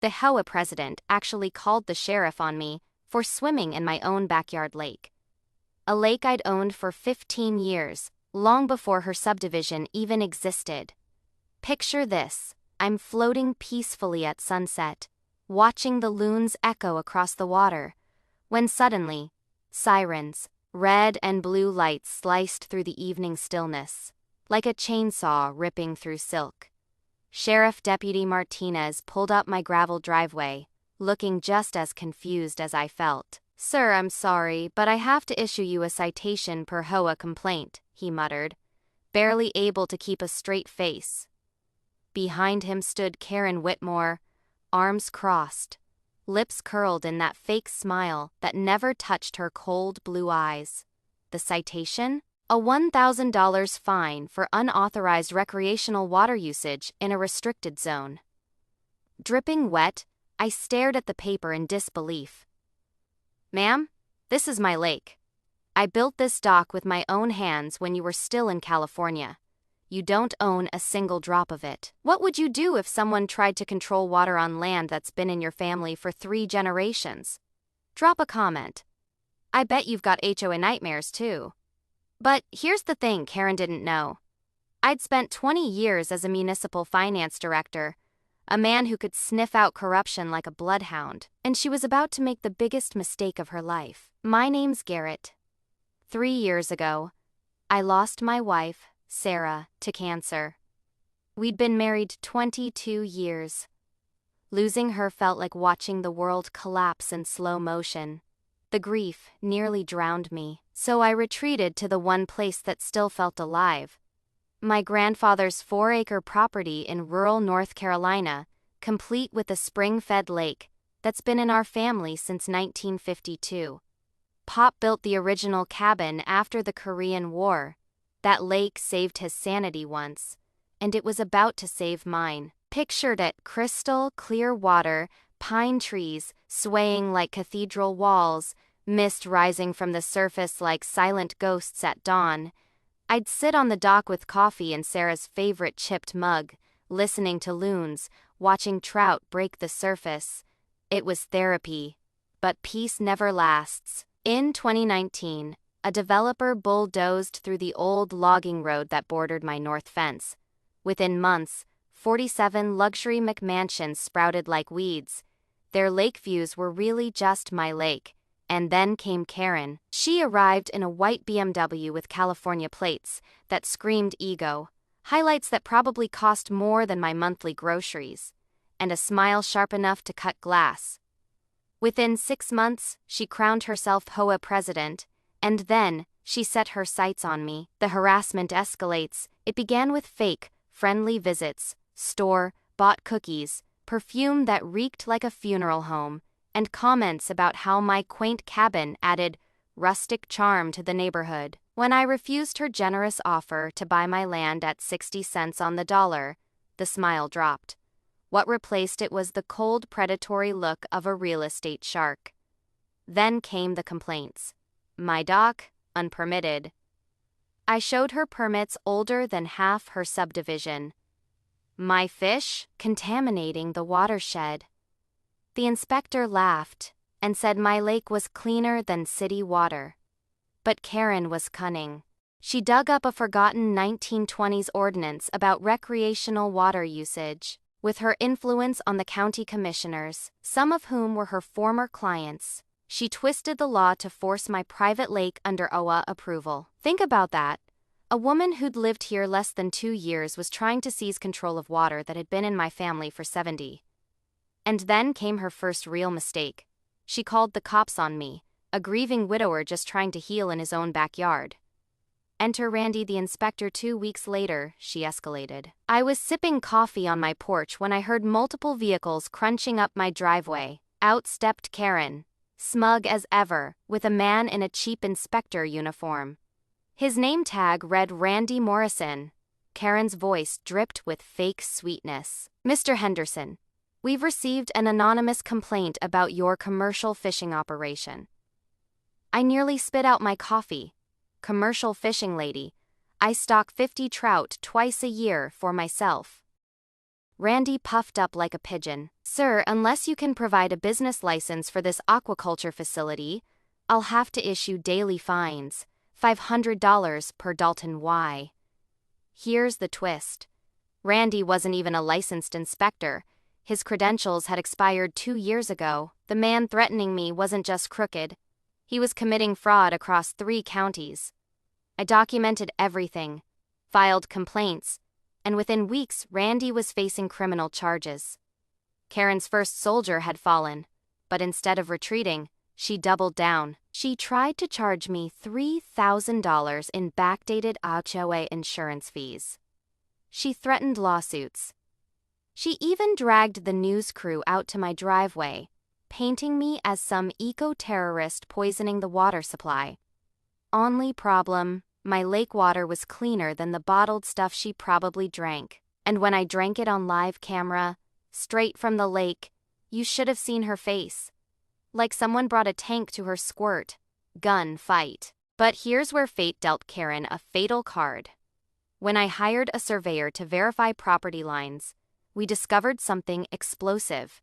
The HOA president actually called the sheriff on me for swimming in my own backyard lake. A lake I'd owned for 15 years, long before her subdivision even existed. Picture this: I'm floating peacefully at sunset, watching the loons echo across the water, when suddenly, sirens, red and blue lights sliced through the evening stillness, like a chainsaw ripping through silk. Sheriff Deputy Martinez pulled up my gravel driveway, looking just as confused as I felt. "Sir, I'm sorry, but I have to issue you a citation per HOA complaint," he muttered, barely able to keep a straight face. Behind him stood Karen Whitmore, arms crossed, lips curled in that fake smile that never touched her cold blue eyes. The citation? A $1,000 fine for unauthorized recreational water usage in a restricted zone. Dripping wet, I stared at the paper in disbelief. "Ma'am, this is my lake. I built this dock with my own hands when you were still in California. You don't own a single drop of it. What would you do if someone tried to control water on land that's been in your family for 3 generations? Drop a comment. I bet you've got HOA nightmares too." But here's the thing Karen didn't know. I'd spent 20 years as a municipal finance director, a man who could sniff out corruption like a bloodhound, and she was about to make the biggest mistake of her life. "My name's Garrett. 3 years ago, I lost my wife, Sarah, to cancer. We'd been married 22 years. Losing her felt like watching the world collapse in slow motion. The grief nearly drowned me, so I retreated to the one place that still felt alive. My grandfather's 4-acre property in rural North Carolina, complete with a spring-fed lake that's been in our family since 1952. Pop built the original cabin after the Korean War. That lake saved his sanity once, and it was about to save mine. Pictured it: crystal clear water, pine trees swaying like cathedral walls, mist rising from the surface like silent ghosts at dawn. I'd sit on the dock with coffee in Sarah's favorite chipped mug, listening to loons, watching trout break the surface. It was therapy. But peace never lasts. In 2019, a developer bulldozed through the old logging road that bordered my north fence. Within months, 47 luxury McMansions sprouted like weeds. Their lake views were really just my lake. And then came Karen. She arrived in a white BMW with California plates that screamed ego, highlights that probably cost more than my monthly groceries, and a smile sharp enough to cut glass. Within 6 months, she crowned herself HOA president, and then she set her sights on me. The harassment escalates. It began with fake, friendly visits, store-bought cookies, perfume that reeked like a funeral home, and comments about how my quaint cabin added rustic charm to the neighborhood. When I refused her generous offer to buy my land at 60 cents on the dollar, the smile dropped. What replaced it was the cold, predatory look of a real estate shark. Then came the complaints. My dock, unpermitted. I showed her permits older than half her subdivision. My fish, contaminating the watershed. The inspector laughed and said my lake was cleaner than city water. But Karen was cunning. She dug up a forgotten 1920s ordinance about recreational water usage. With her influence on the county commissioners, some of whom were her former clients, she twisted the law to force my private lake under HOA approval. Think about that. A woman who'd lived here less than 2 years was trying to seize control of water that had been in my family for 70. And then came her first real mistake. She called the cops on me, a grieving widower just trying to heal in his own backyard. Enter Randy the inspector. 2 weeks later, she escalated. I was sipping coffee on my porch when I heard multiple vehicles crunching up my driveway. Out stepped Karen, smug as ever, with a man in a cheap inspector uniform. His name tag read Randy Morrison. Karen's voice dripped with fake sweetness. "Mr. Henderson, we've received an anonymous complaint about your commercial fishing operation." I nearly spit out my coffee. Commercial fishing lady. I stock 50 trout twice a year for myself. Randy puffed up like a pigeon. "Sir, unless you can provide a business license for this aquaculture facility, I'll have to issue daily fines, $500 per Dalton Y." Here's the twist. Randy wasn't even a licensed inspector. His credentials had expired 2 years ago. The man threatening me wasn't just crooked. He was committing fraud across 3 counties. I documented everything, filed complaints, and within weeks, Randy was facing criminal charges. Karen's first soldier had fallen, but instead of retreating, she doubled down. She tried to charge me $3,000 in backdated HOA insurance fees. She threatened lawsuits. She even dragged the news crew out to my driveway, painting me as some eco-terrorist poisoning the water supply. Only problem, my lake water was cleaner than the bottled stuff she probably drank. And when I drank it on live camera, straight from the lake, you should have seen her face. Like someone brought a tank to her squirt. Gun fight. But here's where fate dealt Karen a fatal card. When I hired a surveyor to verify property lines, we discovered something explosive.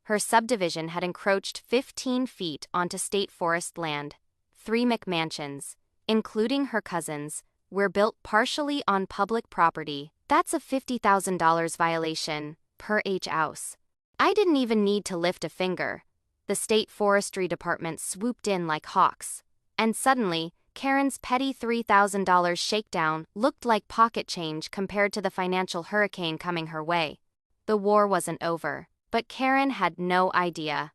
Her subdivision had encroached 15 feet onto state forest land. 3 McMansions, including her cousin's, were built partially on public property. That's a $50,000 violation, per house. I didn't even need to lift a finger. The state forestry department swooped in like hawks. And suddenly, Karen's petty $3,000 shakedown looked like pocket change compared to the financial hurricane coming her way. The war wasn't over, but Karen had no idea.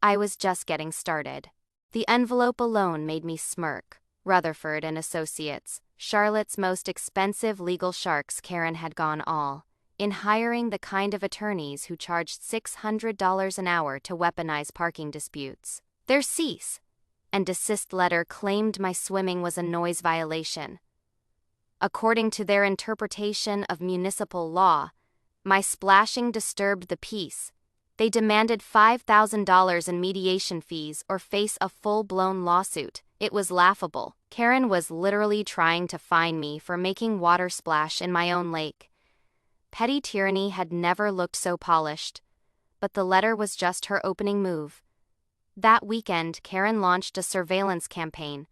I was just getting started. The envelope alone made me smirk. Rutherford and Associates, Charlotte's most expensive legal sharks. Karen had gone all in hiring the kind of attorneys who charged $600 an hour to weaponize parking disputes. Their cease and desist letter claimed my swimming was a noise violation. According to their interpretation of municipal law, my splashing disturbed the peace. They demanded $5,000 in mediation fees or face a full-blown lawsuit. It was laughable. Karen was literally trying to fine me for making water splash in my own lake. Petty tyranny had never looked so polished, but the letter was just her opening move. That weekend, Karen launched a surveillance campaign.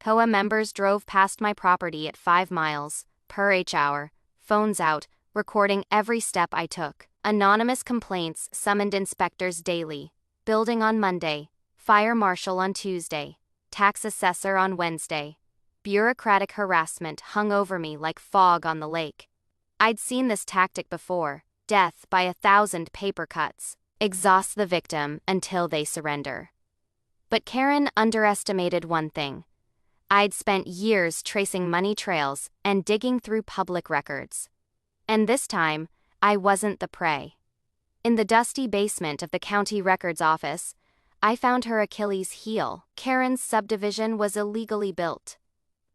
HOA members drove past my property at 5 miles per hour, phones out, recording every step I took. Anonymous complaints summoned inspectors daily. Building on Monday, fire marshal on Tuesday, tax assessor on Wednesday. Bureaucratic harassment hung over me like fog on the lake. I'd seen this tactic before. Death by 1,000 paper cuts. Exhaust the victim until they surrender. But Karen underestimated one thing. I'd spent years tracing money trails and digging through public records. And this time, I wasn't the prey. In the dusty basement of the county records office, I found her Achilles heel. Karen's subdivision was illegally built.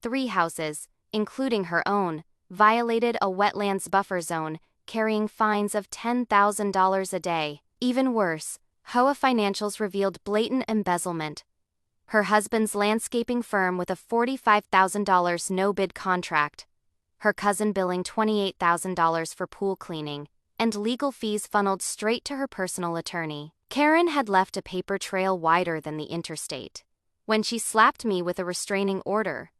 3 houses, including her own, violated a wetlands buffer zone, carrying fines of $10,000 a day. Even worse, HOA financials revealed blatant embezzlement. Her husband's landscaping firm with a $45,000 no-bid contract. Her cousin billing $28,000 for pool cleaning, and legal fees funneled straight to her personal attorney. Karen had left a paper trail wider than the interstate. When she slapped me with a restraining order,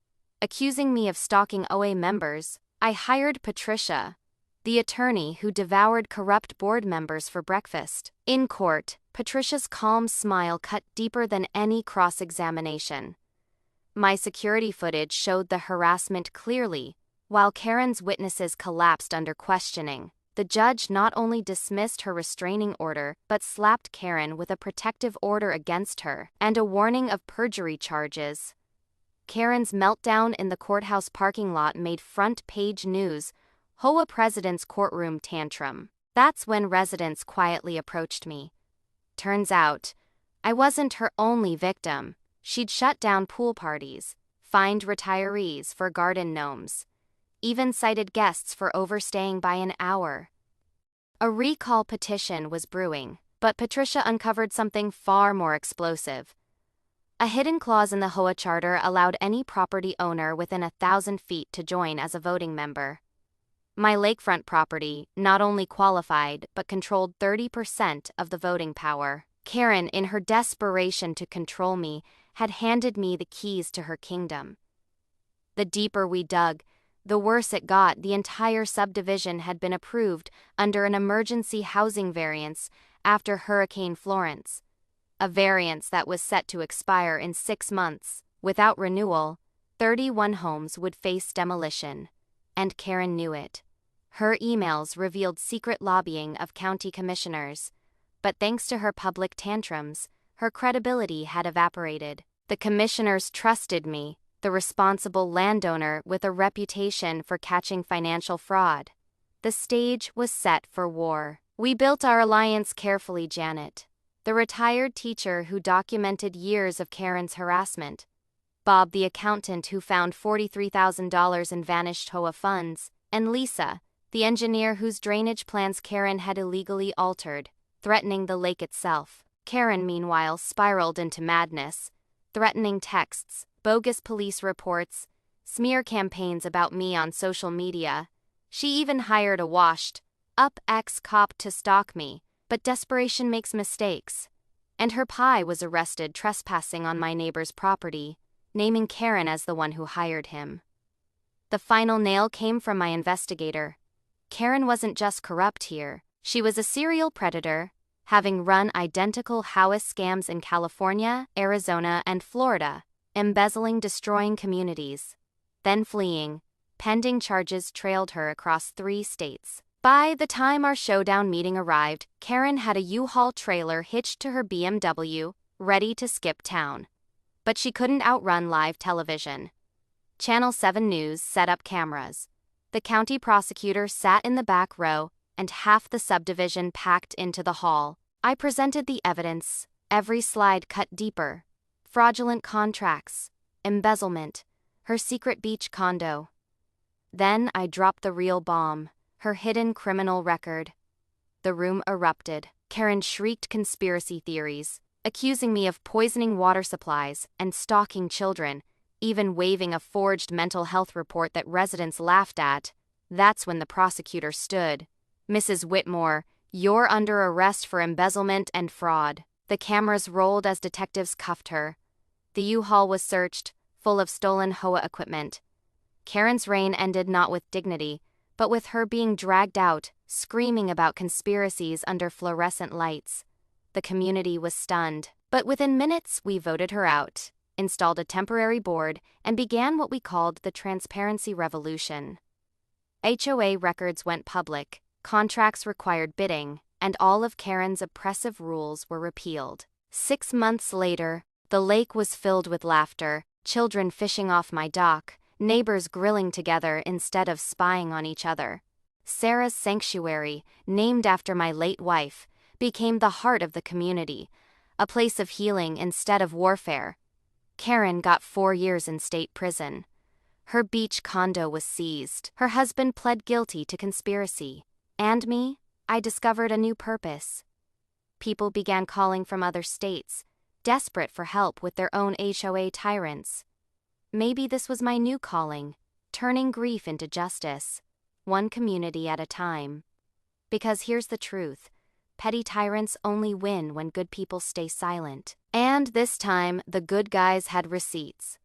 accusing me of stalking OA members, I hired Patricia, the attorney who devoured corrupt board members for breakfast. In court, Patricia's calm smile cut deeper than any cross-examination. My security footage showed the harassment clearly, while Karen's witnesses collapsed under questioning. The judge not only dismissed her restraining order, but slapped Karen with a protective order against her and a warning of perjury charges. Karen's meltdown in the courthouse parking lot made front-page news. HOA president's courtroom tantrum. That's when residents quietly approached me. Turns out, I wasn't her only victim. She'd shut down pool parties, fined retirees for garden gnomes, even cited guests for overstaying by an hour. A recall petition was brewing, but Patricia uncovered something far more explosive. A hidden clause in the HOA charter allowed any property owner within 1,000 feet to join as a voting member. My lakefront property not only qualified but controlled 30% of the voting power. Karen, in her desperation to control me, had handed me the keys to her kingdom. The deeper we dug, the worse it got. The entire subdivision had been approved under an emergency housing variance after Hurricane Florence, a variance that was set to expire in 6 months. Without renewal, 31 homes would face demolition, and Karen knew it. Her emails revealed secret lobbying of county commissioners, but thanks to her public tantrums, her credibility had evaporated. The commissioners trusted me, the responsible landowner with a reputation for catching financial fraud. The stage was set for war. We built our alliance carefully. Janet, the retired teacher who documented years of Karen's harassment; Bob, the accountant who found $43,000 in vanished HOA funds; and Lisa, the engineer whose drainage plans Karen had illegally altered, threatening the lake itself. Karen, meanwhile, spiraled into madness. Threatening texts, bogus police reports, smear campaigns about me on social media. She even hired a washed-up ex-cop to stalk me, but desperation makes mistakes. And her pie was arrested trespassing on my neighbor's property, naming Karen as the one who hired him. The final nail came from my investigator. Karen wasn't just corrupt here, she was a serial predator, having run identical HOA scams in California, Arizona, and Florida, embezzling, destroying communities, then fleeing. Pending charges trailed her across 3 states. By the time our showdown meeting arrived, Karen had a U-Haul trailer hitched to her BMW, ready to skip town. But she couldn't outrun live television. Channel 7 News set up cameras. The county prosecutor sat in the back row, and half the subdivision packed into the hall. I presented the evidence, every slide cut deeper. Fraudulent contracts, embezzlement, her secret beach condo. Then I dropped the real bomb, her hidden criminal record. The room erupted. Karen shrieked conspiracy theories, accusing me of poisoning water supplies and stalking children, even waving a forged mental health report that residents laughed at. That's when the prosecutor stood. "Mrs. Whitmore, you're under arrest for embezzlement and fraud." The cameras rolled as detectives cuffed her. The U-Haul was searched, full of stolen HOA equipment. Karen's reign ended not with dignity, but with her being dragged out, screaming about conspiracies under fluorescent lights. The community was stunned, but within minutes we voted her out, installed a temporary board, and began what we called the transparency revolution. HOA records went public, contracts required bidding, and all of Karen's oppressive rules were repealed. 6 months later, the lake was filled with laughter, children fishing off my dock, neighbors grilling together instead of spying on each other. Sarah's Sanctuary, named after my late wife, became the heart of the community, a place of healing instead of warfare. Karen got 4 years in state prison. Her beach condo was seized. Her husband pled guilty to conspiracy. And me? I discovered a new purpose. People began calling from other states, desperate for help with their own HOA tyrants. Maybe this was my new calling, turning grief into justice, one community at a time. Because here's the truth, petty tyrants only win when good people stay silent. And this time, the good guys had receipts.